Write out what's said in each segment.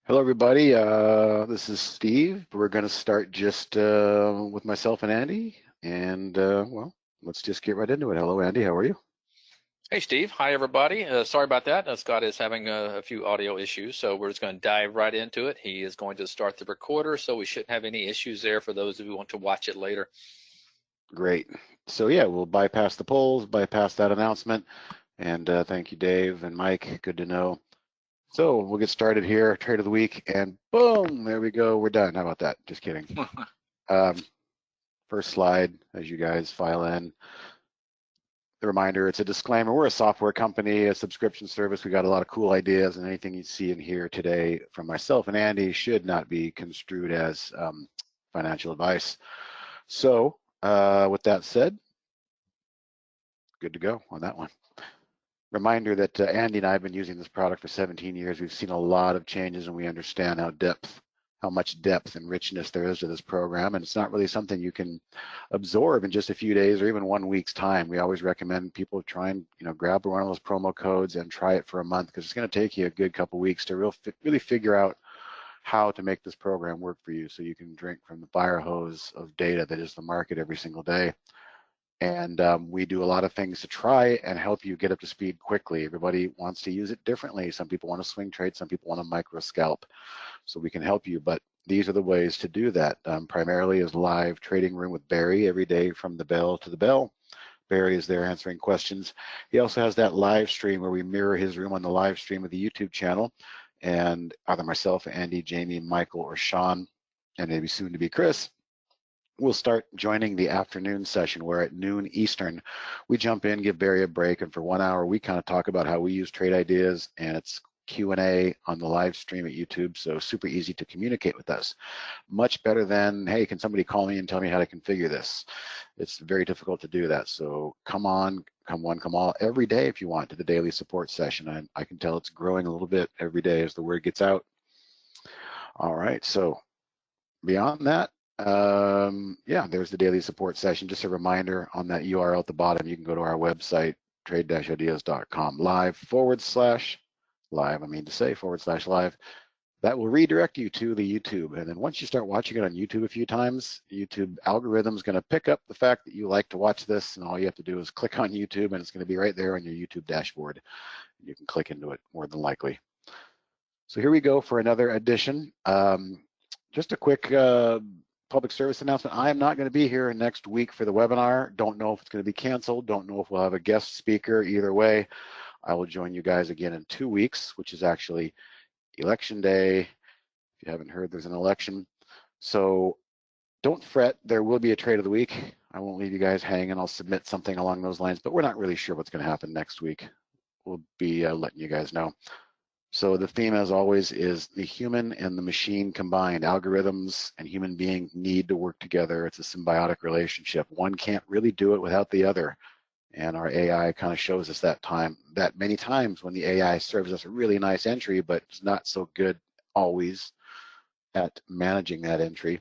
Hello, everybody. This is Steve. We're going to start just with myself and Andy. And, well, let's just get right into it. Hello, Andy. How are you? Hey Steve, hi everybody. Sorry about that. Scott is having a few audio issues, so we're just going to dive right into it. He is going to start the recorder, so we shouldn't have any issues there for those of you who want to watch it later. Great. So, yeah, we'll bypass the polls, bypass that announcement. And thank you, Dave and Mike. Good to know. So we'll get started here. Trade of the week. And boom, there we go. We're done. How about that? Just kidding. Um, First slide as you guys file in. The reminder, it's a disclaimer. We're a software company, a subscription service. We got a lot of cool ideas, and anything you see in here today from myself and Andy should not be construed as financial advice. So with that said, good to go on that one. Reminder that Andy and I have been using this product for 17 years. We've seen a lot of changes, and we understand how much depth and richness there is to this program. And it's not really something you can absorb in just a few days or even 1 week's time. We always recommend people try and grab one of those promo codes and try it for a month, because it's going to take you a good couple weeks to really figure out how to make this program work for you, so you can drink from the fire hose of data that is the market every single day. And we do a lot of things to try and help you get up to speed quickly. Everybody wants to use it differently. Some people want to swing trade, some people want to micro scalp. So we can help you, but these are the ways to do that. Primarily is live trading room with Barry every day from the bell to the bell. Barry is there answering questions. He also has that live stream where we mirror his room on the live stream of the YouTube channel. And either myself, Andy, Jamie, Michael, or Sean, and maybe soon to be Chris, we'll start joining the afternoon session where at noon Eastern, we jump in, give Barry a break, and for 1 hour, we kind of talk about how we use trade ideas, and it's Q&A on the live stream at YouTube, so super easy to communicate with us. Much better than, hey, can somebody call me and tell me how to configure this? It's very difficult to do that, so come on, come one, come all, every day if you want to the daily support session. I can tell it's growing a little bit every day as the word gets out. All right, so beyond that, yeah, there's the daily support session. Just a reminder on that URL at the bottom, you can go to our website, trade-ideas.com live, I mean to say /live. That will redirect you to the YouTube. And then once you start watching it on YouTube a few times, YouTube algorithm is going to pick up the fact that you like to watch this, and all you have to do is click on YouTube, and it's going to be right there on your YouTube dashboard. You can click into it more than likely. So here we go for another edition. Just a quick public service announcement. I am not going to be here next week for the webinar. Don't know if it's going to be canceled. Don't know if we'll have a guest speaker. Either way, I will join you guys again in 2 weeks, which is actually election day. If you haven't heard, there's an election. So don't fret. There will be a trade of the week. I won't leave you guys hanging. I'll submit something along those lines, but we're not really sure what's going to happen next week. We'll be letting you guys know. So the theme, as always, is the human and the machine combined. Algorithms and human beings need to work together. It's a symbiotic relationship. One can't really do it without the other. And our AI kind of shows us that many times when the AI serves us a really nice entry, but it's not so good always at managing that entry.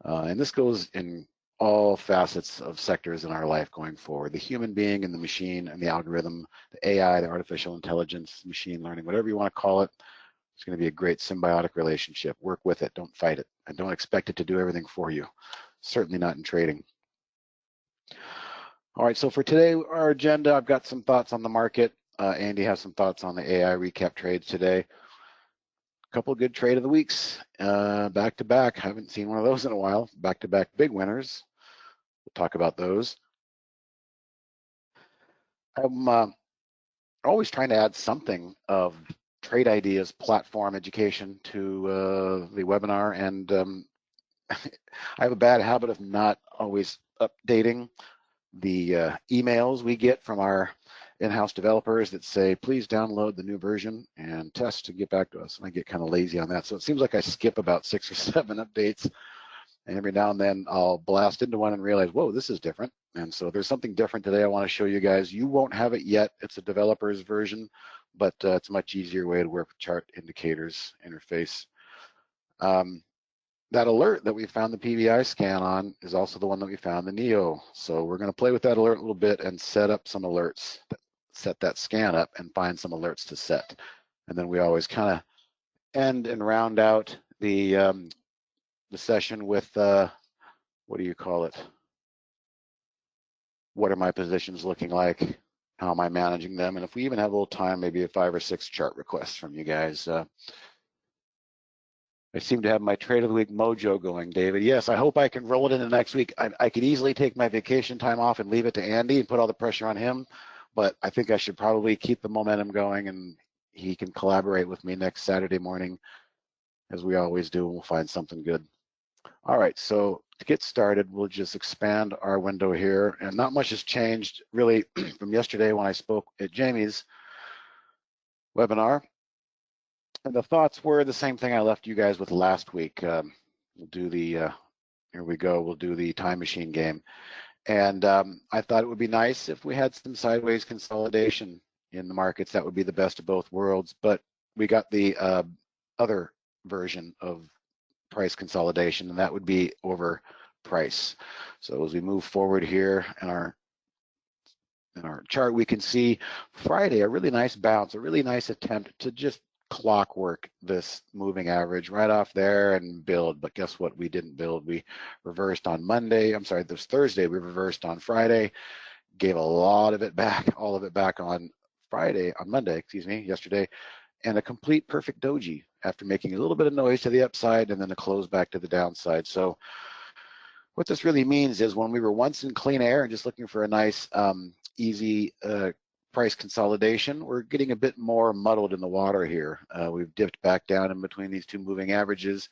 And this goes in all facets of sectors in our life going forward. The human being and the machine and the algorithm, the AI, the artificial intelligence, machine learning, whatever you want to call it, it's going to be a great symbiotic relationship. Work with it, don't fight it, and don't expect it to do everything for you. Certainly not in trading. All right, so for today, our agenda, I've got some thoughts on the market. Andy has some thoughts on the AI recap trades today. A couple of good trade of the weeks, back to back. Haven't seen one of those in a while. Back to back big winners. We'll talk about those. I'm always trying to add something of trade ideas, platform education to the webinar, and I have a bad habit of not always updating the emails we get from our in-house developers that say, please download the new version and test to get back to us. And I get kind of lazy on that. So it seems like I skip about 6 or 7 updates. And every now and then I'll blast into one and realize, whoa, this is different. And so there's something different today I want to show you guys. You won't have it yet. It's a developer's version, but it's a much easier way to work with chart indicators interface. That alert that we found the PVI scan on is also the one that we found the NEO. So we're going to play with that alert a little bit and set up some alerts, set that scan up and find some alerts to set. And then we always kind of end and round out the session with what do you call it? What are my positions looking like? How am I managing them? And if we even have a little time, maybe a 5 or 6 chart requests from you guys. I seem to have my trade of the week mojo going, David. Yes, I hope I can roll it into next week. I could easily take my vacation time off and leave it to Andy and put all the pressure on him, but I think I should probably keep the momentum going, and he can collaborate with me next Saturday morning, as we always do, and we'll find something good. All right, so to get started, we'll just expand our window here, and not much has changed really from yesterday when I spoke at Jamie's webinar. And the thoughts were the same thing I left you guys with last week. We'll do the, here we go, we'll do the time machine game. And I thought it would be nice if we had some sideways consolidation in the markets. That would be the best of both worlds. But we got the other version of price consolidation, and that would be over price. So as we move forward here in our chart, we can see Friday, a really nice bounce, a really nice attempt to just clockwork this moving average right off there and build. But guess what? We didn't build. We reversed on Monday. I'm sorry, this Thursday. We reversed on Friday, gave a lot of it back, all of it back on Monday, excuse me, yesterday, and a complete perfect doji after making a little bit of noise to the upside and then a close back to the downside. So what this really means is when we were once in clean air and just looking for a nice, easy price consolidation, we're getting a bit more muddled in the water here. We've dipped back down in between these two moving averages.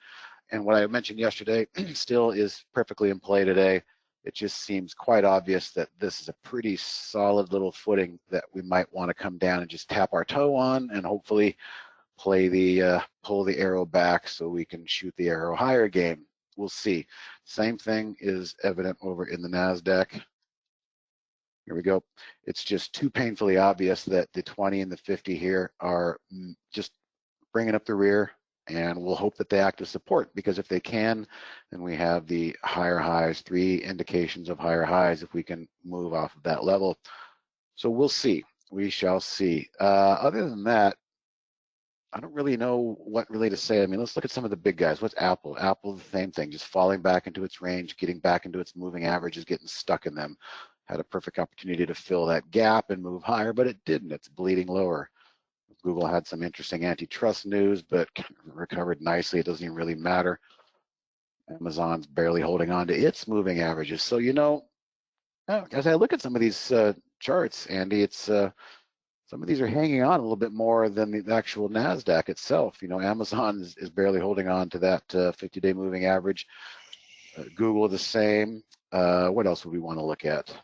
And what I mentioned yesterday still is perfectly in play today. It just seems quite obvious that this is a pretty solid little footing that we might want to come down and just tap our toe on and hopefully play the pull the arrow back so we can shoot the arrow higher game. We'll see. Same thing is evident over in the NASDAQ. Here we go. It's just too painfully obvious that the 20 and the 50 here are just bringing up the rear, and we'll hope that they act as support, because if they can, then we have the higher highs, 3 indications of higher highs if we can move off of that level. So we'll see. We shall see. Other than that, I don't really know what really to say. I mean, let's look at some of the big guys. What's Apple? Apple, the same thing, just falling back into its range, getting back into its moving averages, getting stuck in them. Had a perfect opportunity to fill that gap and move higher, but it didn't. It's bleeding lower. Google had some interesting antitrust news, but recovered nicely. It doesn't even really matter. Amazon's barely holding on to its moving averages. So, you know, as I look at some of these charts, Andy, it's some of these are hanging on a little bit more than the actual NASDAQ itself. You know, Amazon is barely holding on to that 50-day moving average. Google the same. What else would we want to look at?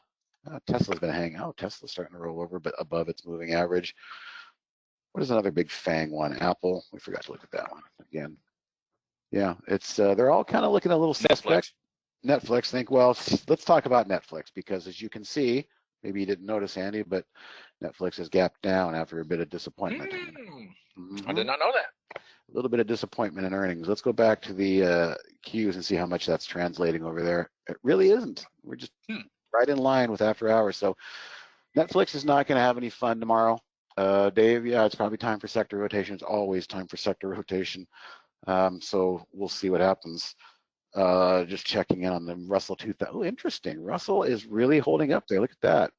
Tesla's been hanging out. Tesla's starting to roll over, but above its moving average. What is another big FANG one? Apple. We forgot to look at that one again. Yeah, it's they're all kind of looking a little suspect. Netflix. Think, well, let's talk about Netflix, because as you can see, maybe you didn't notice, Andy, but Netflix has gapped down after a bit of disappointment. I did not know that. A little bit of disappointment in earnings. Let's go back to the Qs and see how much that's translating over there. It really isn't. We're just right in line with after hours. So Netflix is not going to have any fun tomorrow. Dave, yeah, it's probably time for sector rotation. It's always time for sector rotation. So we'll see what happens. Just checking in on the Russell 2000. Oh, interesting. Russell is really holding up there. Look at that.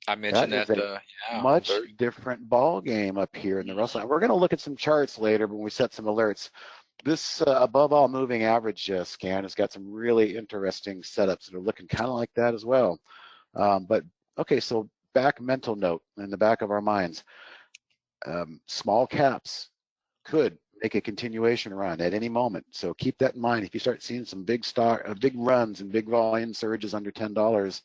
I mentioned that. Yeah, much different ball game up here in the Russell. And we're going to look at some charts later when we set some alerts. This above all moving average scan has got some really interesting setups that are looking kind of like that as well. But okay, so back mental note in the back of our minds, small caps could make a continuation run at any moment. So keep that in mind. If you start seeing some big runs and big volume surges under $10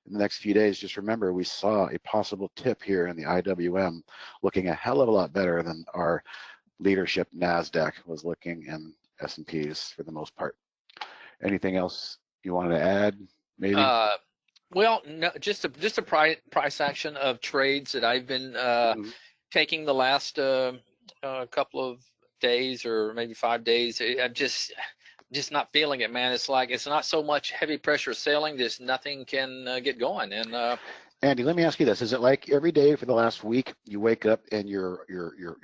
in the next few days, just remember we saw a possible tip here in the IWM looking a hell of a lot better than our leadership NASDAQ was looking, and S&Ps for the most part. Anything else you wanted to add, maybe? Well, no, just a price action of trades that I've been taking the last couple of days, or maybe 5 days. I'm just not feeling it, man. It's like it's not so much heavy pressure selling, just nothing can get going. And Andy, let me ask you this. Is it like every day for the last week you wake up and your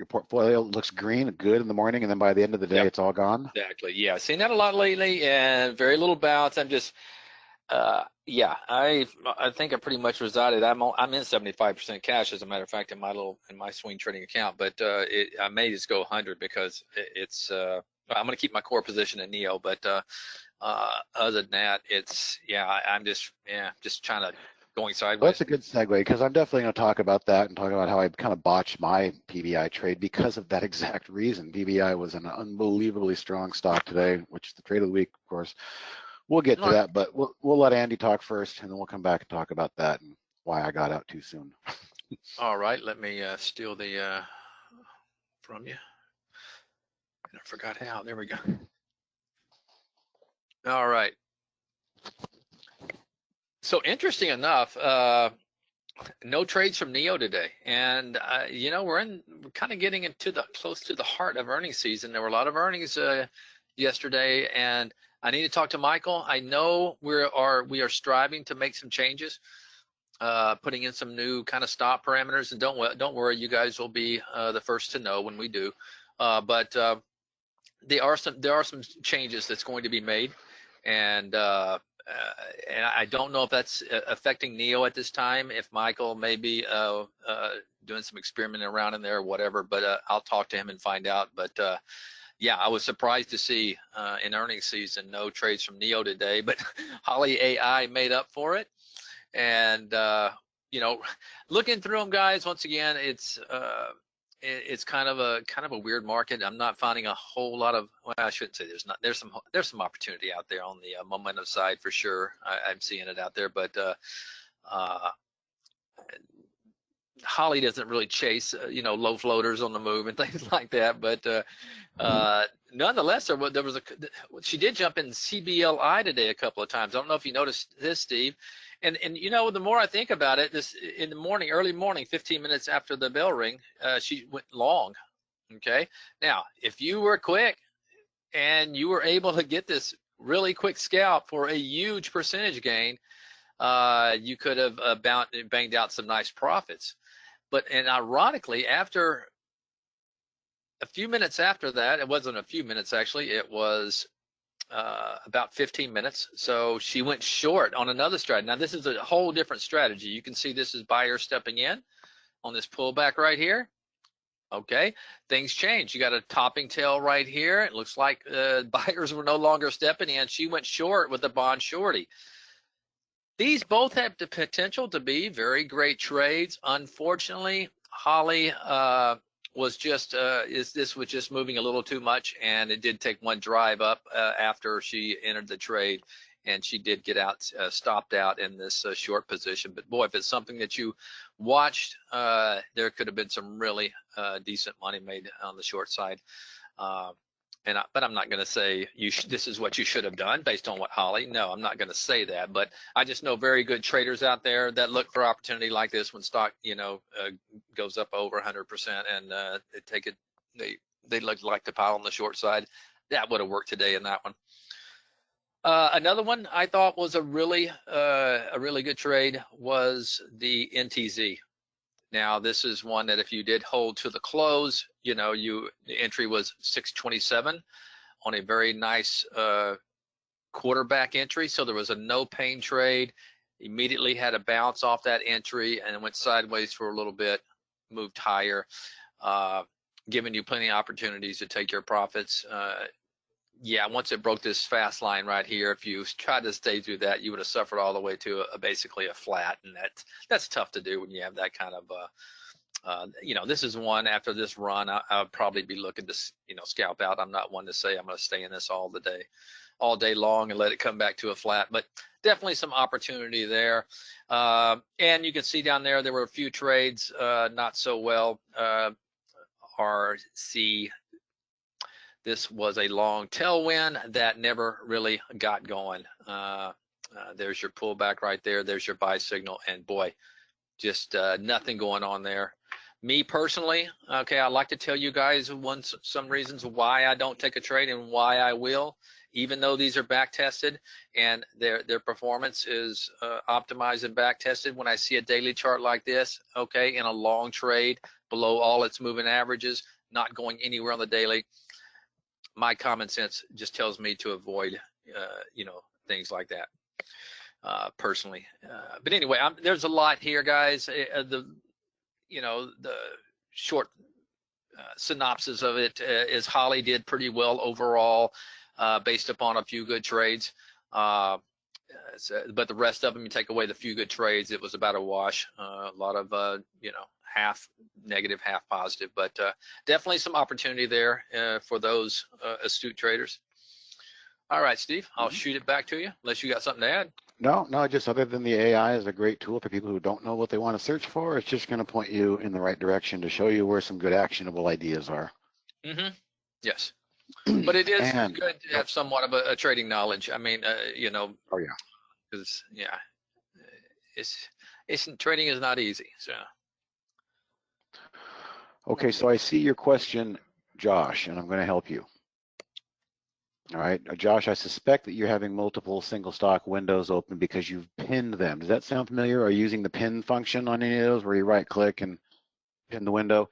portfolio looks green, good in the morning, and then by the end of the day Yep, it's all gone? exactly. Yeah, seen that a lot lately, and very little bounce. I'm just, yeah, I think I pretty much resided. I'm in 75% cash, as a matter of fact, in my swing trading account. But I may just go 100 because it's. I'm going to keep my core position in Neo, but other than that, it's yeah. I'm just trying to going Well, that's sideways. a good segue because I'm definitely going to talk about that and talk about how I kind of botched my PBI trade because of that exact reason. PBI was an unbelievably strong stock today, which is the trade of the week, of course. We'll get All to right, that, but we'll let Andy talk first, and then we'll come back and talk about that and why I got out too soon. all right. Let me steal the from you. And I forgot how. There we go. All right. So interesting enough, no trades from Neo today, and we're kind of getting into the close to the heart of earnings season. There were a lot of earnings yesterday, and I need to talk to Michael. I know we are striving to make some changes, putting in some new kind of stop parameters, and don't worry, you guys will be the first to know when we do. But there are some changes that's going to be made, and I don't know if that's affecting Neo at this time. If Michael may be doing some experimenting around in there or whatever, but I'll talk to him and find out. But yeah, I was surprised to see in earnings season no trades from Neo today, but Holly AI made up for it. And you know, looking through them, guys, once again, it's kind of a weird market. I'm not finding a whole lot of, well, I shouldn't say there's some opportunity out there on the momentum side for sure. I'm seeing it out there, but uh, Holly doesn't really chase low floaters on the move and things like that. But nonetheless, there was she did jump in CBLI today a couple of times. I don't know if you noticed this, Steve. And the more I think about it, this in the morning, early morning, 15 minutes after the bell ring, she went long. Okay. Now, if you were quick and you were able to get this really quick scalp for a huge percentage gain, you could have banged out some nice profits. And ironically, after a few minutes after that, it wasn't a few minutes actually, it was about 15 minutes. So she went short on another strategy. Now this is a whole different strategy. You can see this is buyer stepping in on this pullback right here. Okay, things change. You got a topping tail right here. It looks like buyers were no longer stepping in. She went short with the bond shorty. These both have the potential to be very great trades. Unfortunately, Holly this was just moving a little too much, and it did take one drive up after she entered the trade, and she did get out, stopped out in this short position. But boy, if it's something that you watched, there could have been some really decent money made on the short side. But I'm not going to say this is what you should have done based on what Holly. No, I'm not going to say that. But I just know very good traders out there that look for opportunity like this when stock, goes up over 100% and they look like to pile on the short side. That would have worked today in that one. Another one I thought was a really good trade was the NTZ. Now, this is one that if you did hold to the close, the entry was 627 on a very nice quarterback entry. So there was a no pain trade. Immediately had a bounce off that entry and went sideways for a little bit, moved higher, giving you plenty of opportunities to take your profits. Yeah, once it broke this fast line right here, if you tried to stay through that, you would have suffered all the way to basically a flat, and that's tough to do when you have that kind of this is one after this run I'll probably be looking to scalp out. I'm not one to say I'm going to stay in this all day long and let it come back to a flat, but definitely some opportunity there. And you can see down there were a few trades not so well. RC, this was a long tailwind that never really got going. There's your pullback right there. There's your buy signal, and boy, just nothing going on there. Me personally, okay, I'd like to tell you guys some reasons why I don't take a trade and why I will, even though these are back tested and their performance is optimized and back tested. When I see a daily chart like this, okay, in a long trade below all its moving averages, not going anywhere on the daily, my common sense just tells me to avoid, things like that. Personally, but anyway, there's a lot here, guys. The short synopsis of it is Holly did pretty well overall, based upon a few good trades. But the rest of them, you take away the few good trades, it was about a wash. A lot of half negative, half positive, but definitely some opportunity there for those astute traders. All right, Steve, I'll shoot it back to you unless you got something to add. No, just other than the AI is a great tool for people who don't know what they want to search for. It's just going to point you in the right direction to show you where some good actionable ideas are. Mm-hmm. Yes. But it is And, good to have somewhat of a trading knowledge. I mean, Oh yeah. because it's trading is not easy. So. Okay, so I see your question, Josh, and I'm going to help you. All right, Josh, I suspect that you're having multiple single stock windows open because you've pinned them. Does that sound familiar? Are you using the pin function on any of those where you right click and pin the window?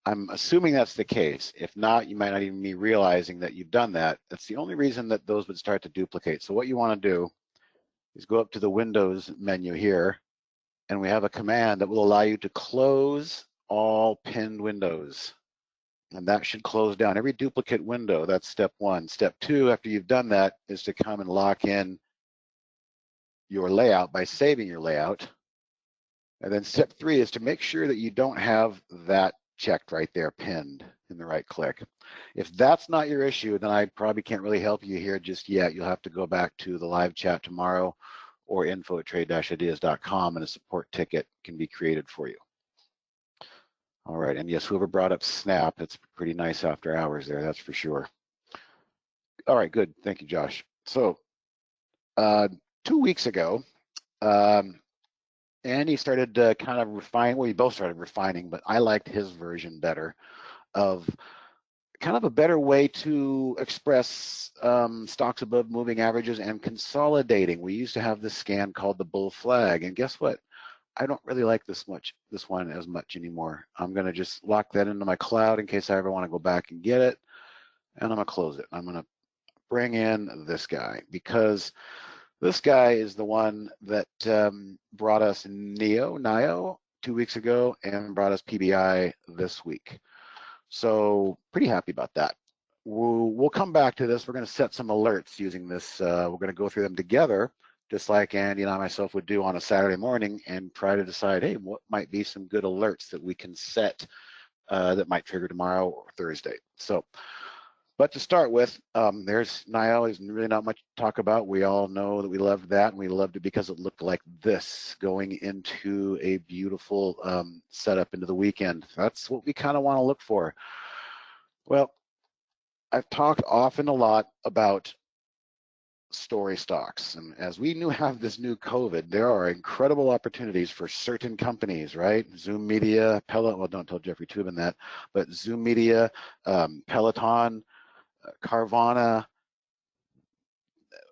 I'm assuming that's the case. If not, you might not even be realizing that you've done that. That's the only reason that those would start to duplicate. So what you want to do is go up to the Windows menu here, and we have a command that will allow you to close all pinned windows. And that should close down every duplicate window. That's step one. Step two, after you've done that, is to come and lock in your layout by saving your layout. And then step three is to make sure that you don't have that checked right there, pinned in the right click. If that's not your issue, then I probably can't really help you here just yet. You'll have to go back to the live chat tomorrow or info@trade-ideas.com, and a support ticket can be created for you. All right, and yes, whoever brought up Snap, it's pretty nice after hours there, that's for sure. All right, good, thank you, Josh. So 2 weeks ago, Andy started kind of refine, well, we both started refining, but I liked his version better of kind of a better way to express stocks above moving averages and consolidating. We used to have this scan called the bull flag, and guess what? I don't really like this one as much anymore. I'm gonna just lock that into my cloud in case I ever want to go back and get it, and I'm gonna close it. I'm gonna bring in this guy because this guy is the one that brought us NIO 2 weeks ago and brought us PBI this week. So pretty happy about that. We'll come back to this. We're going to set some alerts using this. We're going to go through them together, just like Andy and I myself would do on a Saturday morning, and try to decide, hey, what might be some good alerts that we can set that might trigger tomorrow or Thursday. So, but to start with, there's NIO. There's really not much to talk about. We all know that we loved that, and we loved it because it looked like this going into a beautiful setup into the weekend. That's what we kind of want to look for. Well, I've talked often a lot about story stocks, and as we have this new COVID, there are incredible opportunities for certain companies, right? Zoom Media, well, don't tell Jeffrey Toobin that, but Zoom Media, Peloton, Carvana,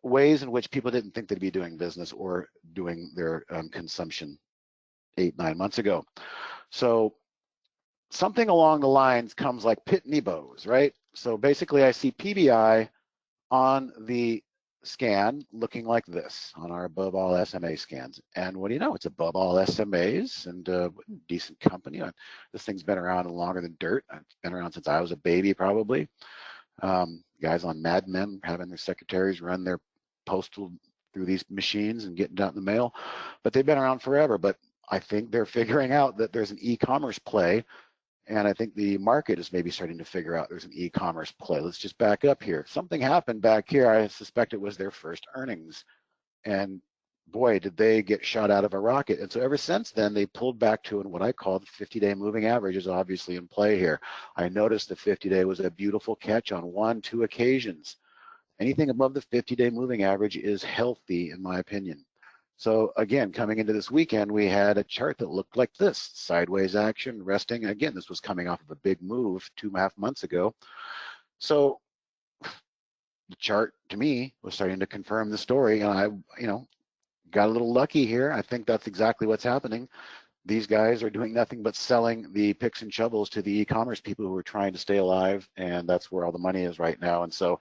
ways in which people didn't think they'd be doing business or doing their consumption 8-9 months ago. So something along the lines comes like Pitney Bowes, right? So basically I see PBI on the scan looking like this on our above all SMA scans. And what do you know? It's above all SMAs and decent company. This thing's been around longer than dirt. It's been around since I was a baby, probably. Guys on Mad Men having their secretaries run their postal through these machines and getting it out in the mail. But they've been around forever. But I think they're figuring out that there's an e-commerce play. And I think the market is maybe starting to figure out there's an e-commerce play. Let's just back up here. Something happened back here. I suspect it was their first earnings. And boy, did they get shot out of a rocket. And so ever since then, they pulled back to what I call the 50-day moving average is obviously in play here. I noticed the 50-day was a beautiful catch on 1-2 occasions. Anything above the 50-day moving average is healthy, in my opinion. So again, coming into this weekend, we had a chart that looked like this: sideways action, resting. Again, this was coming off of a big move 2.5 months ago. So the chart to me was starting to confirm the story, and I, got a little lucky here. I think that's exactly what's happening. These guys are doing nothing but selling the picks and shovels to the e-commerce people who are trying to stay alive, and that's where all the money is right now. And so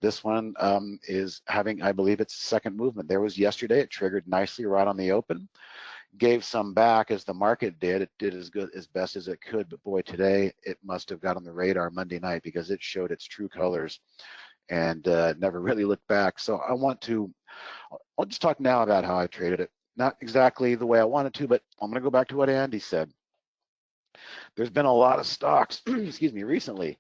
this one is having, I believe it's second movement. There was yesterday, it triggered nicely right on the open, gave some back as the market did. It did as good, as best as it could, but boy, today it must have got on the radar Monday night because it showed its true colors and never really looked back. So I'll just talk now about how I traded it. Not exactly the way I wanted to, but I'm going to go back to what Andy said. There's been a lot of stocks, excuse me, recently.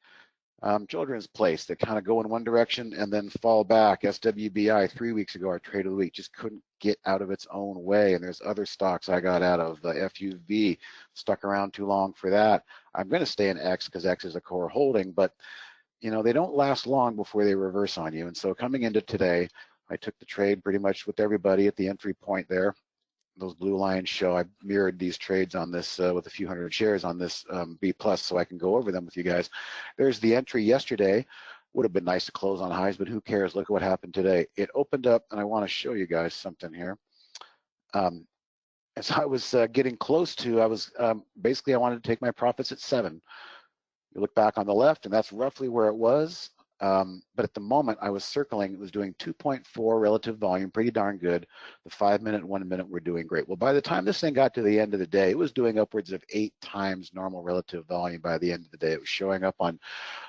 Children's Place that kind of go in one direction and then fall back. SWBI 3 weeks ago, our trade of the week, just couldn't get out of its own way. And there's other stocks I got out of. FUV, stuck around too long for that. I'm going to stay in X because X is a core holding, but they don't last long before they reverse on you. And so coming into today, I took the trade pretty much with everybody at the entry point there. Those blue lines show I mirrored these trades on this with a few hundred shares on this B plus, so I can go over them with you guys. There's the entry yesterday. Would have been nice to close on highs, but who cares? Look at what happened today. It opened up, and I want to show you guys something here. As I was getting close to, I was basically I wanted to take my profits at 7. You look back on the left, and that's roughly where it was. But at the moment I was circling, it was doing 2.4 relative volume, pretty darn good. The 5 minute and 1 minute were doing great. Well, by the time this thing got to the end of the day, it was doing upwards of 8 times normal relative volume by the end of the day. It was showing up on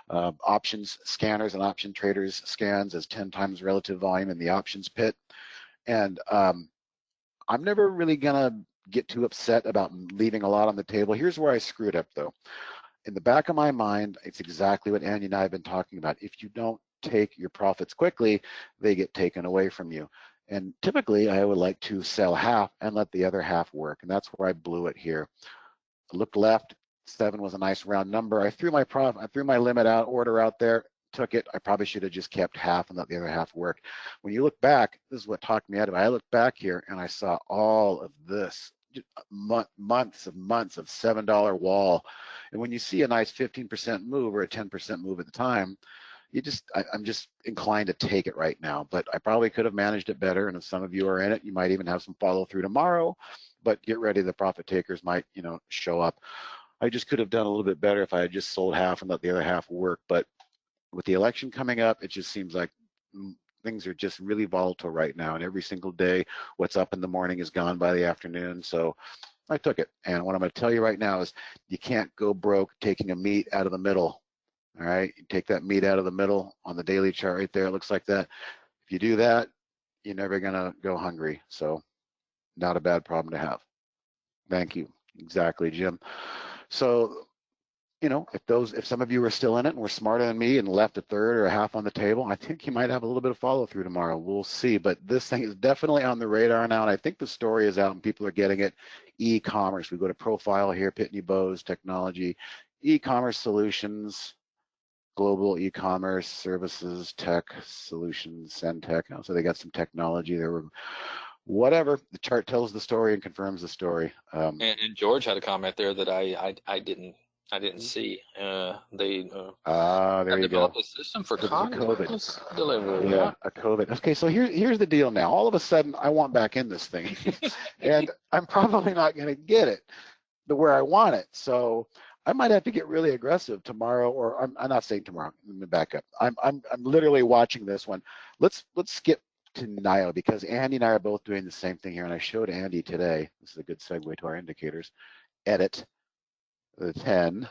options scanners and option traders scans as 10 times relative volume in the options pit. And I'm never really gonna get too upset about leaving a lot on the table. Here's where I screwed up though. In the back of my mind, it's exactly what Andy and I have been talking about. If you don't take your profits quickly, they get taken away from you. And typically, I would like to sell half and let the other half work. And that's where I blew it here. I looked left. 7 was a nice round number. I threw my limit out, order out there, took it. I probably should have just kept half and let the other half work. When you look back, this is what talked me out of it. I looked back here and I saw all of this. Months of $7 wall, and when you see a nice 15% move or a 10% move at the time, I'm just inclined to take it right now. But I probably could have managed it better, and if some of you are in it, you might even have some follow through tomorrow. But get ready, the profit takers might show up. I just could have done a little bit better if I had just sold half and let the other half work. But with the election coming up, it just seems like things are just really volatile right now, and every single day what's up in the morning is gone by the afternoon. So I took it, and what I'm going to tell you right now is you can't go broke taking a meat out of the middle. All right, you take that meat out of the middle on the daily chart right there. It looks like that. If you do that, you're never going to go hungry. So not a bad problem to have. Thank you. Exactly, Jim. So if some of you are still in it and were smarter than me and left a third or a half on the table, I think you might have a little bit of follow through tomorrow. We'll see. But this thing is definitely on the radar now, and I think the story is out and people are getting it. E-commerce. We go to profile here, Pitney Bowes Technology, e-commerce solutions, global e-commerce services, tech solutions, Centech. So they got some technology there. Whatever, the chart tells the story and confirms the story. And George had a comment there that I didn't see. They there you go. developed a system for COVID delivery. Yeah, a COVID. Okay, so here's the deal now. All of a sudden, I want back in this thing, and I'm probably not going to get it where I want it. So I might have to get really aggressive tomorrow, or I'm not saying tomorrow. Let me back up. I'm literally watching this one. Let's skip to NIO because Andy and I are both doing the same thing here, and I showed Andy today. This is a good segue to our indicators. Edit the 10.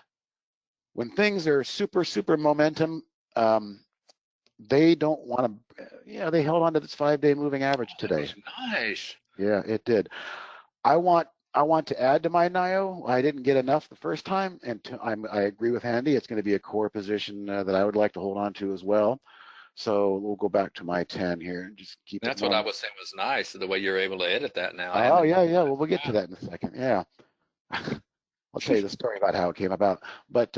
When things are super momentum, they don't want to. They held on to this 5-day moving average today. That was nice. Yeah, it did. I want to add to my NIO. I didn't get enough the first time, and I agree with Andy. It's going to be a core position that I would like to hold on to as well. So we'll go back to my 10 here and just keep. That's what I was saying was nice, the way you're able to edit that now. Oh yeah. Well, we'll get to that in a second. Yeah, I'll tell you the story about how it came about. But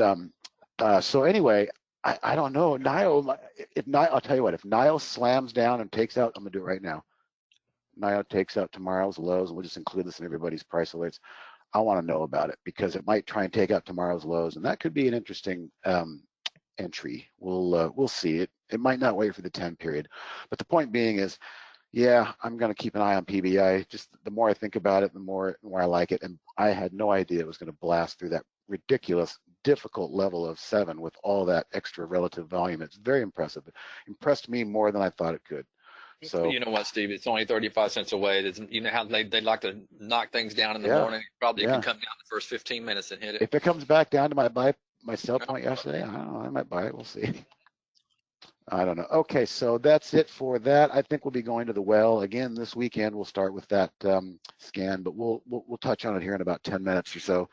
so anyway, I don't know. NIO, I'll tell you what. If NIO slams down and takes out, I'm gonna do it right now. NIO takes out tomorrow's lows, and we'll just include this in everybody's price alerts. I want to know about it because it might try and take out tomorrow's lows, and that could be an interesting entry. We'll see it. It might not wait for the 10 period, but the point being is, yeah, I'm going to keep an eye on PBI. Just the more I think about it, the more I like it. And I had no idea it was going to blast through that ridiculous, difficult level of 7 with all that extra relative volume. It's very impressive. It impressed me more than I thought it could. So you know what, Steve? It's only 35 cents away. You know how they like to knock things down in the morning. Probably it can come down the first 15 minutes and hit it. If it comes back down to my sell point yesterday, I don't know. I might buy it. We'll see. I don't know. Okay, so that's it for that. I think we'll be going to the well again this weekend. We'll start with that scan, but we'll touch on it here in about 10 minutes or so,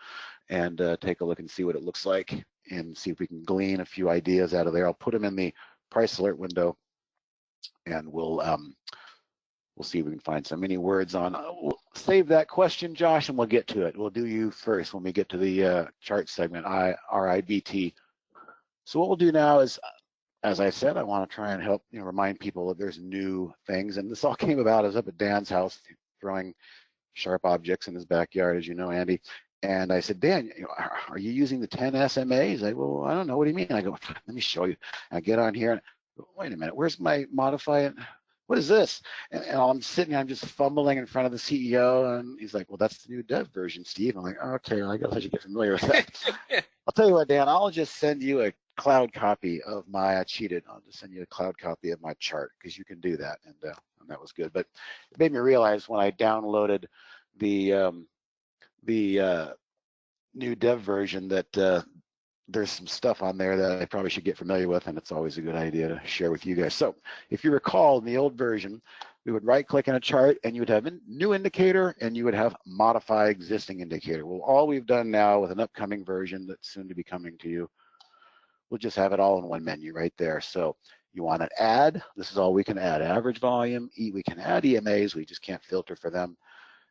and take a look and see what it looks like, and see if we can glean a few ideas out of there. I'll put them in the price alert window, and we'll see if we can find some. Any words on? We'll save that question, Josh, and we'll get to it. We'll do you first when we get to the chart segment, RIBT. So what we'll do now is, as I said, I want to try and help remind people that there's new things, and this all came about. I was up at Dan's house throwing sharp objects in his backyard, as you know, Andy. And I said, Dan, are you using the 10 SMAs? Well, I don't know. What do you mean? I go, let me show you. And I get on here and wait a minute, where's my modify? What is this? And I'm sitting here, I'm just fumbling in front of the CEO, and he's like, well, that's the new dev version, Steve. I'm like, okay, well, I guess I should get familiar with that. I'll tell you what, Dan, I'll just send you a cloud copy of my, I cheated, I'll just send you a cloud copy of my chart, because you can do that, and that was good. But it made me realize when I downloaded the new dev version that there's some stuff on there that I probably should get familiar with, and it's always a good idea to share with you guys. So if you recall, in the old version, we would right click in a chart and you would have a new indicator and you would have modify existing indicator. Well, all we've done now with an upcoming version that's soon to be coming to you, we'll just have it all in one menu right there. So you want to add, this is all we can add, average volume, we can add EMAs, we just can't filter for them.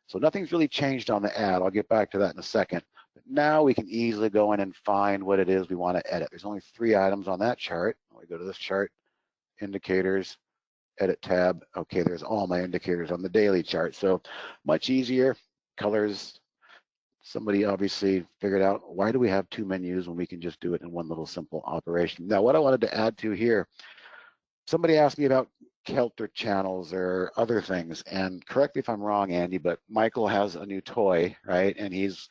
So nothing's really changed on the add. I'll get back to that in a second. But now we can easily go in and find what it is we want to edit. There's only 3 items on that chart. We go to this chart, indicators, edit tab. Okay, there's all my indicators on the daily chart. So much easier. Colors, somebody obviously figured out, why do we have 2 menus when we can just do it in one little simple operation? Now, what I wanted to add to here, somebody asked me about Kelter channels or other things, and correct me if I'm wrong, Andy, but Michael has a new toy, right? And he's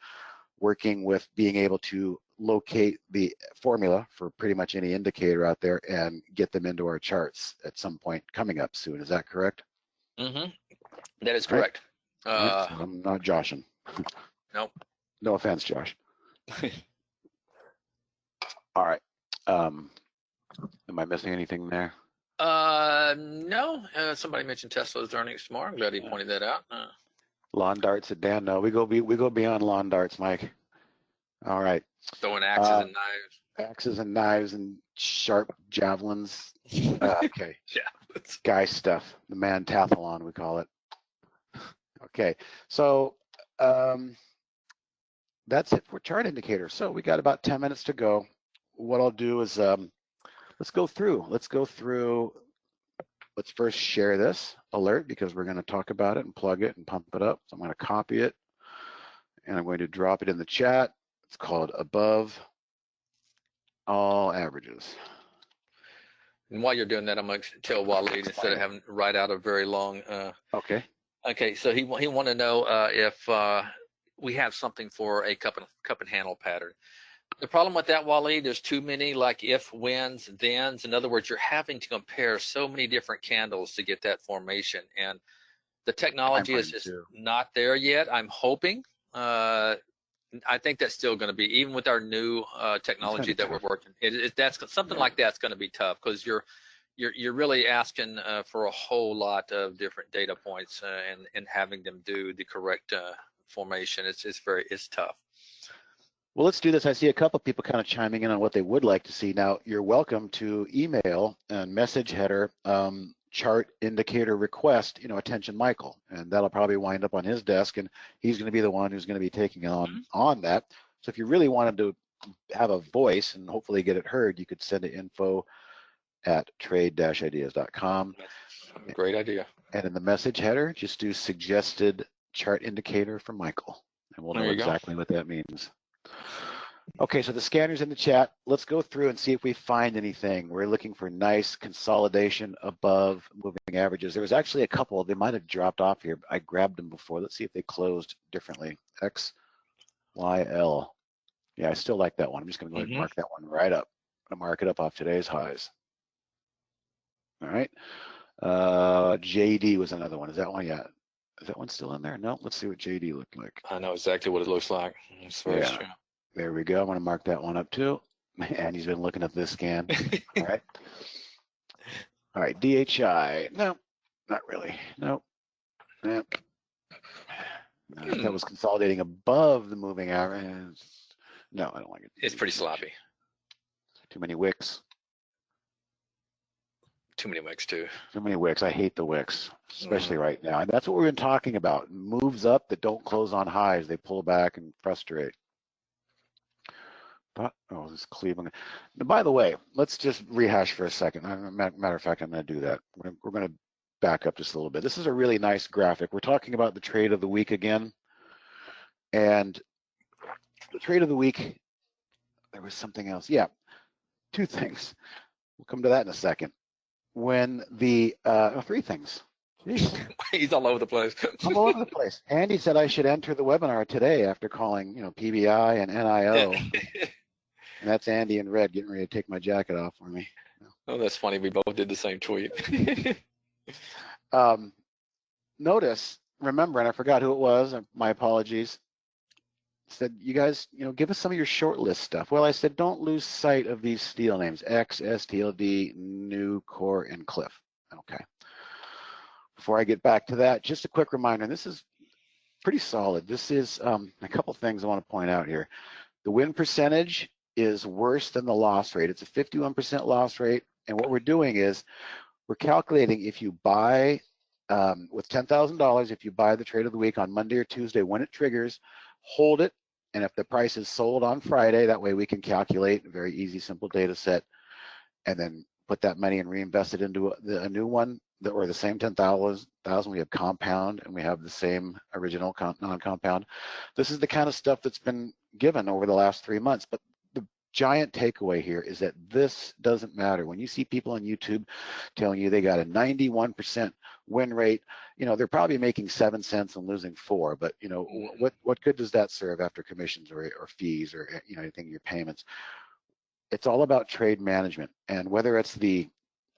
working with being able to locate the formula for pretty much any indicator out there and get them into our charts at some point coming up soon. Is that correct? Mm-hmm. That is correct. Right. So I'm not joshing. Nope. No offense, Josh. All right. Am I missing anything there? No. Somebody mentioned Tesla's earnings tomorrow. I'm glad he pointed that out. Lawn darts at Dan. No, we go beyond lawn darts, Mike. All right. Throwing axes and knives. Axes and knives and sharp javelins. Okay. Yeah. Guy stuff. The mantathlon, we call it. Okay. So that's it for chart indicators. So we got about 10 minutes to go. What I'll do is let's go through. Let's first share this alert because we're going to talk about it and plug it and pump it up. So I'm going to copy it and I'm going to drop it in the chat. It's called above all averages. And while you're doing that, I'm going to tell Waleed instead of having to write out a very long. Okay. Okay. So he want to know if we have something for a cup and handle pattern. The problem with that, Waleed, there's too many like if, whens, thens. In other words, you're having to compare so many different candles to get that formation, and the technology is just not there yet. I'm hoping. I think that's still going to be, even with our new technology that we're working. That's something like that's going to be tough because you're really asking for a whole lot of different data points and having them do the correct formation. It's tough. Well, let's do this. I see a couple people kind of chiming in on what they would like to see. Now, you're welcome to email and message header chart indicator request, attention Michael, and that'll probably wind up on his desk, and he's going to be the one who's going to be taking on that. So if you really wanted to have a voice and hopefully get it heard, you could send it info at trade-ideas.com. That's a great idea. And in the message header, just do suggested chart indicator for Michael, and we'll know exactly what that means. Okay, so the scanner's in the chat. Let's go through and see if we find anything. We're looking for nice consolidation above moving averages. There was actually a couple. They might have dropped off here. I grabbed them before. Let's see if they closed differently. X, Y, L. Yeah, I still like that one. I'm just going to go ahead and mark that one right up. I'm going to mark it up off today's highs. All right. JD was another one. Is that one? Yeah. Is that one still in there? No. Let's see what JD looked like. I know exactly what it looks like. Yeah. There we go. I want to mark that one up too. And he's been looking at this scan. All right. All right. DHI. No, not really. Nope. Nope. That was consolidating above the moving average. No, I don't like it. It's pretty sloppy. Too many wicks. Too many wicks too. Too many wicks. I hate the wicks, especially right now. And that's what we've been talking about. Moves up that don't close on highs. They pull back and frustrate. But, oh, this is Cleveland. Now, by the way, let's just rehash for a second. Matter of fact, I'm going to do that. We're going to back up just a little bit. This is a really nice graphic. We're talking about the trade of the week again. And the trade of the week, there was something else. Yeah, two things. We'll come to that in a second. When the, three things. Jeez. He's all over the place. I'm all over the place. Andy said I should enter the webinar today after calling, PBI and NIO. And that's Andy in red getting ready to take my jacket off for me. Oh, that's funny. We both did the same tweet. Notice, remember, and I forgot who it was. My apologies. Said, you guys, give us some of your short list stuff. Well, I said, don't lose sight of these steel names: X, STLD, Nucor, and Cliff. Okay. Before I get back to that, just a quick reminder. This is pretty solid. This is a couple things I want to point out here. The win percentage is worse than the loss rate. It's a 51% loss rate. And what we're doing is we're calculating if you buy with $10,000, if you buy the trade of the week on Monday or Tuesday, when it triggers, hold it. And if the price is sold on Friday, that way we can calculate a very easy, simple data set, and then put that money and reinvest it into a new one, or the same 10,000. We have compound and we have the same original non-compound. This is the kind of stuff that's been given over the last 3 months. But the giant takeaway here is that this doesn't matter. When you see people on YouTube telling you they got a 91% win rate, they're probably making 7 cents and losing 4. But what good does that serve after commissions or fees or anything in your payments? It's all about trade management, and whether it's the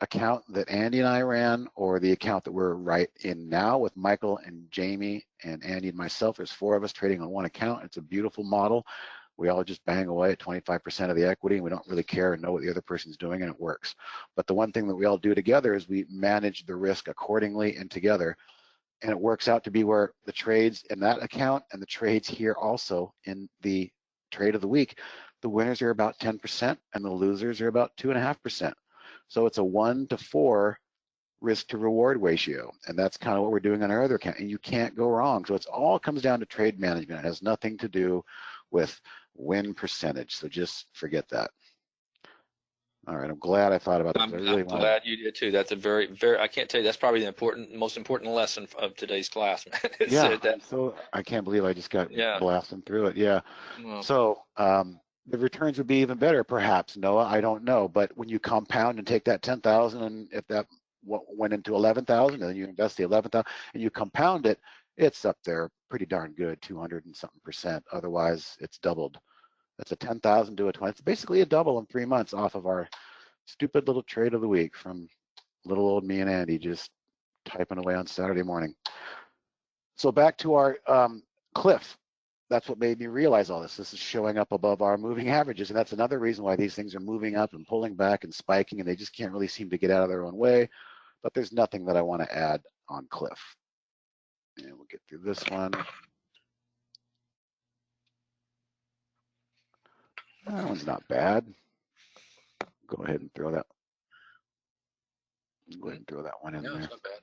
account that Andy and I ran or the account that we're right in now with Michael and Jamie and Andy and myself, there's 4 of us trading on one account. It's a beautiful model. We all just bang away at 25% of the equity, and we don't really care and know what the other person's doing, and it works. But the one thing that we all do together is we manage the risk accordingly and together, and it works out to be where the trades in that account and the trades here also in the trade of the week, the winners are about 10% and the losers are about 2.5%. So it's a 1 to 4 risk to reward ratio. And that's kind of what we're doing on our other account. And you can't go wrong. So it's all comes down to trade management. It has nothing to do with win percentage. So just forget that. All right, I'm glad I thought about that. I'm glad you did too. That's a very, very, I can't tell you, that's probably the most important lesson of today's class. Yeah, so I can't believe I just got blasting through it. Yeah. Well, so the returns would be even better, perhaps, Noah. I don't know. But when you compound and take that 10,000, and if that went into 11,000, and then you invest the 11,000 and you compound it, it's up there pretty darn good, 200 and something percent. Otherwise, it's doubled. That's a 10,000 to a 20. It's basically a double in 3 months off of our stupid little trade of the week from little old me and Andy just typing away on Saturday morning. So back to our Cliff. That's what made me realize all this. This is showing up above our moving averages, and that's another reason why these things are moving up and pulling back and spiking, and they just can't really seem to get out of their own way. But there's nothing that I want to add on Cliff. And we'll get through this one. That one's not bad. Go ahead and throw that. Go ahead and throw that one in there. It's not bad.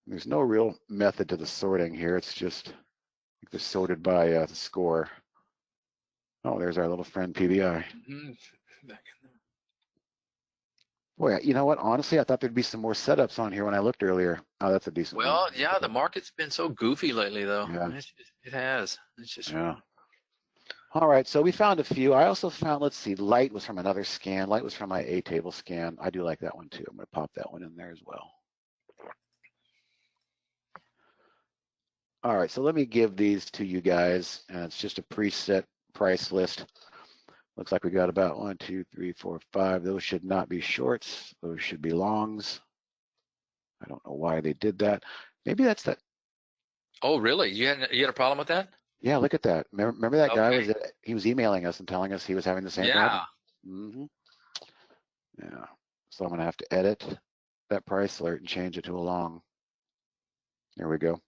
There's no real method to the sorting here. It's just they're sorted by the score. Oh, there's our little friend PBI. Boy, you know what? Honestly, I thought there'd be some more setups on here when I looked earlier. Oh, that's a decent one. Well, yeah, the market's been so goofy lately, though. Yeah, It has. It's just yeah. All right, so we found a few. I also found, let's see, light was from another scan. Light was from my A table scan. I do like that one too. I'm going to pop that one in there as well. All right, so let me give these to you guys, and it's just a preset price list. Looks like we got about 1, 2, 3, 4, 5. Those should not be shorts. Those should be longs. I don't know why they did that. Maybe that's that. Oh, really? You had a problem with that? Yeah, look at that. Remember that guy Okay. he was emailing us and telling us he was having the same Yeah. problem? Mm-hmm. Yeah. So I'm going to have to edit that price alert and change it to a long. There we go.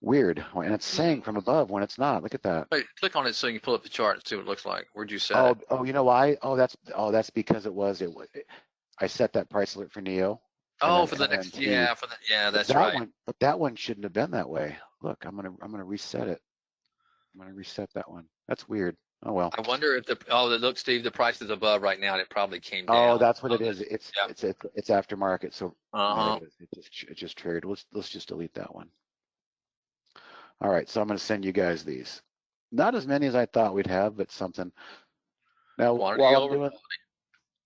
Weird. And it's saying from above when it's not. Look at that. Wait, click on it so you can pull up the chart and see what it looks like. Where'd you set it? Oh, you know why? That's because I set that price alert for Neo. Oh, And for then the next, FNT. yeah, But that's right. that one shouldn't have been that way. Look, I'm gonna reset it. I'm gonna reset that one. That's weird. Oh well. I wonder if look, Steve, the price is above right now and it probably came Oh, down. that's what Oh, it is. yeah. It's aftermarket. So yeah, there Uh-huh. it is. It just triggered. Let's just delete that one. All right, so I'm gonna send you guys these. Not as many as I thought we'd have, but something. Now Quantity over.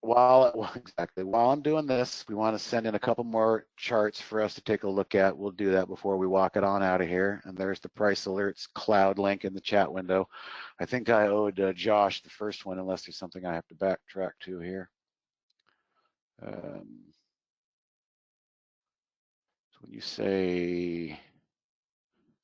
while I'm doing this, we want to send in a couple more charts for us to take a look at. We'll do that before we walk it on out of here. And there's the price alerts cloud link in the chat window. I think I owed Josh the first one, unless there's something I have to backtrack to here. So when you say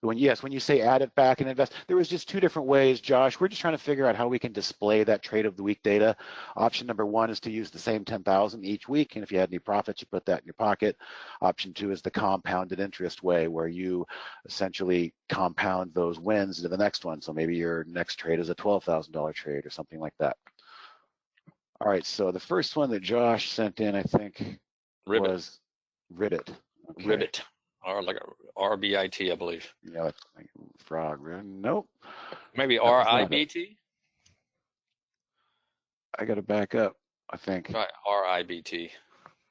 when you say add it back and invest, there was just two different ways, Josh. We're just trying to figure out how we can display that trade of the week data. Option number one is to use the same 10,000 each week, and if you had any profits, you put that in your pocket. Option two is the compounded interest way, where you essentially compound those wins into the next one. So maybe your next trade is a $12,000 trade or something like that. All right, so the first one that Josh sent in, I think, Ribbit. was Ribbit. Okay. Ribbit. Or like a RBIT, I believe. Yeah, like frog. Nope. Maybe That was not it. RIBT? I got to back up, I think. Right, RIBT.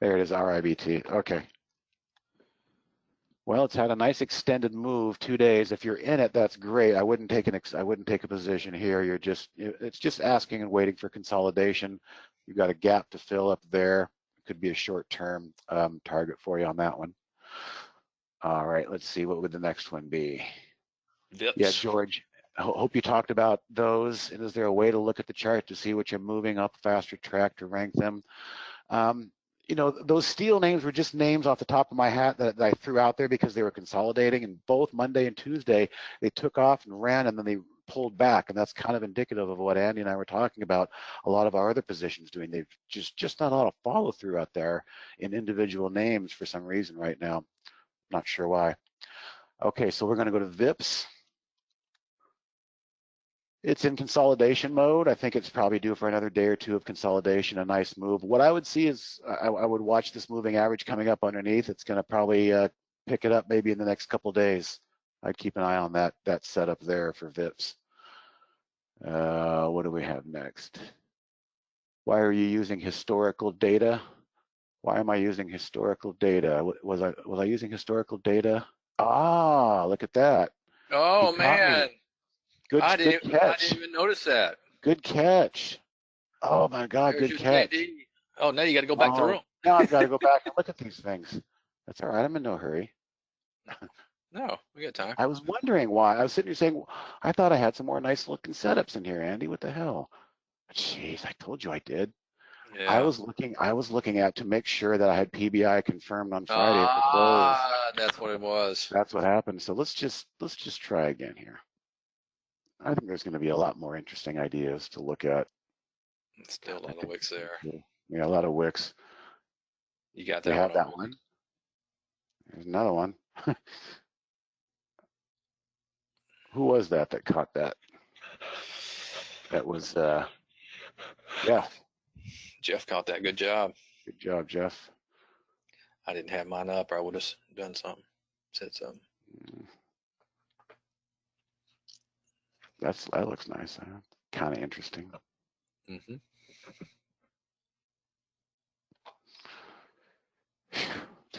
There it is, RIBT. Okay. Well, it's had a nice extended move, 2 days. If you're in it, that's great. I wouldn't take a position here. It's just asking and waiting for consolidation. You've got a gap to fill up there. It could be a short-term target for you on that one. All right, let's see. What would the next one be? Vips. Yeah, George. I hope you talked about those. And is there a way to look at the chart to see what you're moving up faster track to rank them? Those steel names were just names off the top of my hat that I threw out there because they were consolidating. And both Monday and Tuesday, they took off and ran, and then they pulled back. And that's kind of indicative of what Andy and I were talking about. A lot of our other positions doing. They've just not a lot of follow through out there in individual names for some reason right now. Not sure why. Okay, so we're going to go to VIPs. It's in consolidation mode. I think it's probably due for another day or two of consolidation, a nice move. What I would see is I would watch this moving average coming up underneath. It's going to probably pick it up maybe in the next couple of days. I'd keep an eye on that setup there for VIPs. What do we have next? Why are you using historical data? Why am I using historical data? Was I using historical data? Ah, look at that. He Oh, caught man. me. Good I catch. didn't even notice that. Good catch. Oh my God, There's good your catch. JD. Oh, now you got to go back to the room. Now I've got to go back and look at these things. That's all right. I'm in no hurry. No, we got time. I was wondering why. I was sitting here saying, I thought I had some more nice looking setups in here, Andy. What the hell? Jeez, I told you I did. Yeah. I was looking at to make sure that I had PBI confirmed on Friday at the close. That's what it was. That's what happened. So let's just try again here. I think there's going to be a lot more interesting ideas to look at. Still a lot of wicks there. Yeah, a lot of wicks. You got They that have one. that one. There's another one. Who was that caught that? That was Jeff. Jeff caught that. Good job. Good job, Jeff. I didn't have mine up, or I would have done something, said something. That looks nice. Kind of interesting. Mm-hmm.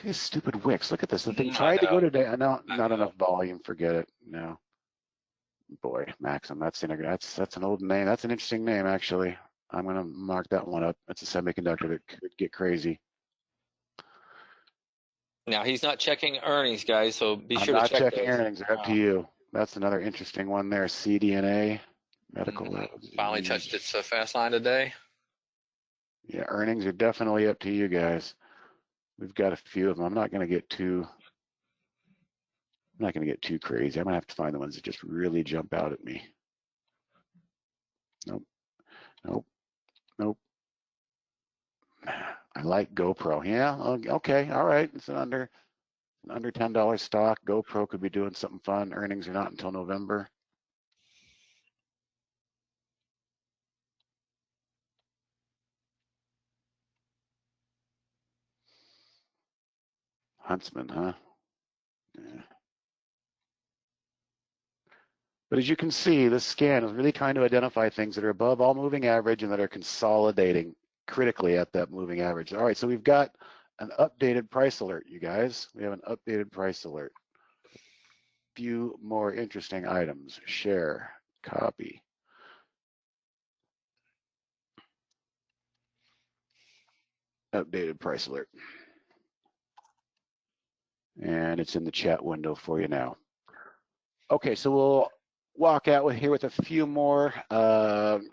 these stupid wicks. Look at this. The thing I tried to go know. today. No, I not know. enough volume. Forget it. No. Boy, Maxim. That's an old name. That's an interesting name, actually. I'm gonna mark that one up. It's a semiconductor that could get crazy. Now he's not checking earnings, guys, so be I'm sure to not check checking those. earnings. They're up to you. That's another interesting one there. CDNA, medical. Finally touched its fast line today. Yeah, earnings are definitely up to you guys. We've got a few of them. I'm not going to get too crazy. I'm gonna have to find the ones that just really jump out at me. Nope, nope, nope. I like GoPro. Yeah, okay, all right. It's an under $10 stock. GoPro could be doing something fun. Earnings are not until November. Huntsman, huh? Yeah. But as you can see, this scan is really trying to identify things that are above all moving average and that are consolidating critically at that moving average. All right, so we've got an updated price alert, you guys. We have an updated price alert. Few more interesting items. Share, copy. Updated price alert. And it's in the chat window for you now. Okay, so we'll walk out with here with a few more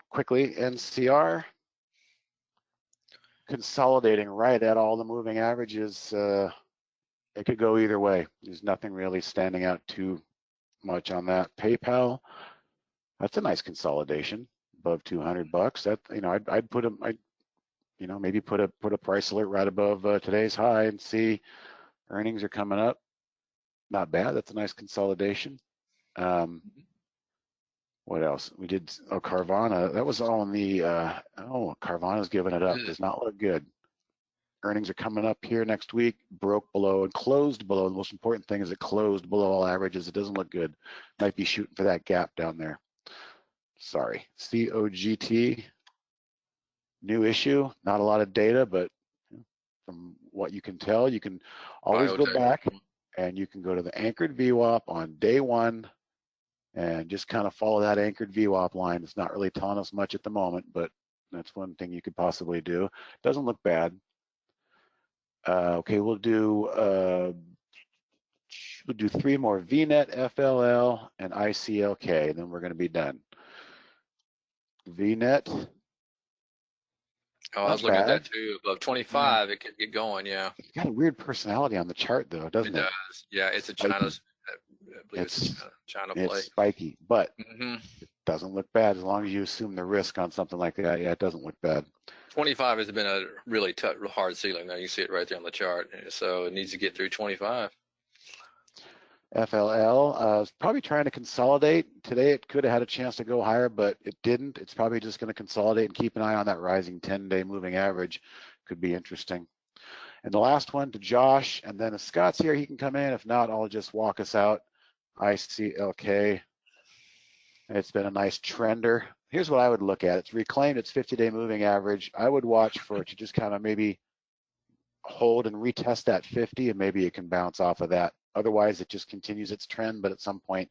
quickly. NCR consolidating right at all the moving averages. It could go either way. There's nothing really standing out too much on that. PayPal, that's a nice consolidation above 200 bucks. That, you know, I'd put a, you know, maybe put a price alert right above today's high and see earnings are coming up. Not bad. That's a nice consolidation. What else? We did, Carvana. That was all in the, Carvana's giving it up. Does not look good. Earnings are coming up here next week, broke below and closed below. The most important thing is it closed below all averages. It doesn't look good. Might be shooting for that gap down there. Sorry. COGT, new issue. Not a lot of data, but from what you can tell, you can always go back and you can go to the anchored VWAP on day one and just kind of follow that anchored VWAP line. It's not really telling us much at the moment, but that's one thing you could possibly do. Doesn't look bad. Okay, we'll do 3 more: VNet, FLL, and ICLK, and then we're going to be done. VNet. Oh, I was looking at that too. Above 25, it could get going. Yeah. It's got a weird personality on the chart, though, doesn't it? It does. Yeah, it's a China's. I believe it's a China play. It's spiky, but it doesn't look bad as long as you assume the risk on something like that. Yeah, it doesn't look bad. 25 has been a really tough, hard ceiling. Now you see it right there on the chart. So it needs to get through 25. FLL is probably trying to consolidate. Today it could have had a chance to go higher, but it didn't. It's probably just going to consolidate and keep an eye on that rising 10-day moving average. Could be interesting. And the last one to Josh, and then if Scott's here, he can come in. If not, I'll just walk us out. ICLK. It's been a nice trender. Here's what I would look at. It's reclaimed its 50-day moving average. I would watch for it to just kind of maybe hold and retest that 50, and maybe it can bounce off of that. Otherwise, it just continues its trend, but at some point,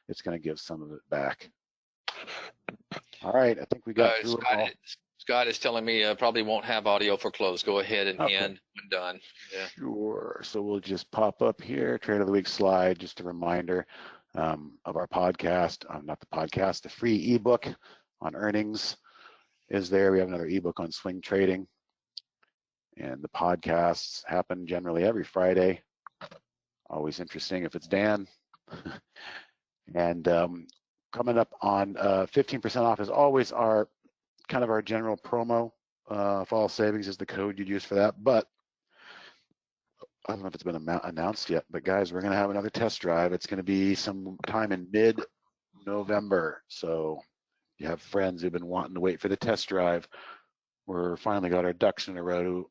it's going to give some of it back. All right, I think we got through it all. Scott is telling me probably won't have audio for close. Go ahead and end when done. Yeah. Sure. So we'll just pop up here, Trade of the Week slide, just a reminder of our podcast. Not the podcast, the free ebook on earnings is there. We have another ebook on swing trading. And the podcasts happen generally every Friday. Always interesting if it's Dan. And coming up on 15% off is always our kind of our general promo. Fall savings is the code you'd use for that. But I don't know if it's been announced yet, but guys, we're going to have another test drive. It's going to be some time in mid-November. So you have friends who've been wanting to wait for the test drive. We're finally got our ducks in a row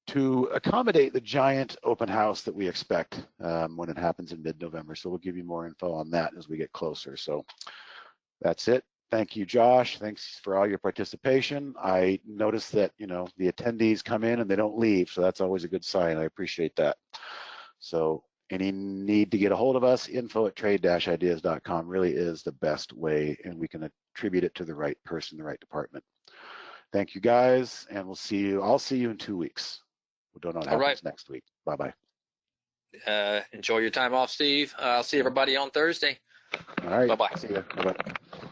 to accommodate the giant open house that we expect when it happens in mid-November. So we'll give you more info on that as we get closer. So that's it. Thank you, Josh. Thanks for all your participation. I noticed that, the attendees come in and they don't leave, so that's always a good sign. I appreciate that. So any need to get a hold of us, info@trade-ideas.com really is the best way, and we can attribute it to the right person, the right department. Thank you, guys, and we'll see you. I'll see you in 2 weeks. We don't know what All right. happens next week. Bye-bye. Enjoy your time off, Steve. I'll see everybody on Thursday. All right. Bye-bye. See you. Bye-bye.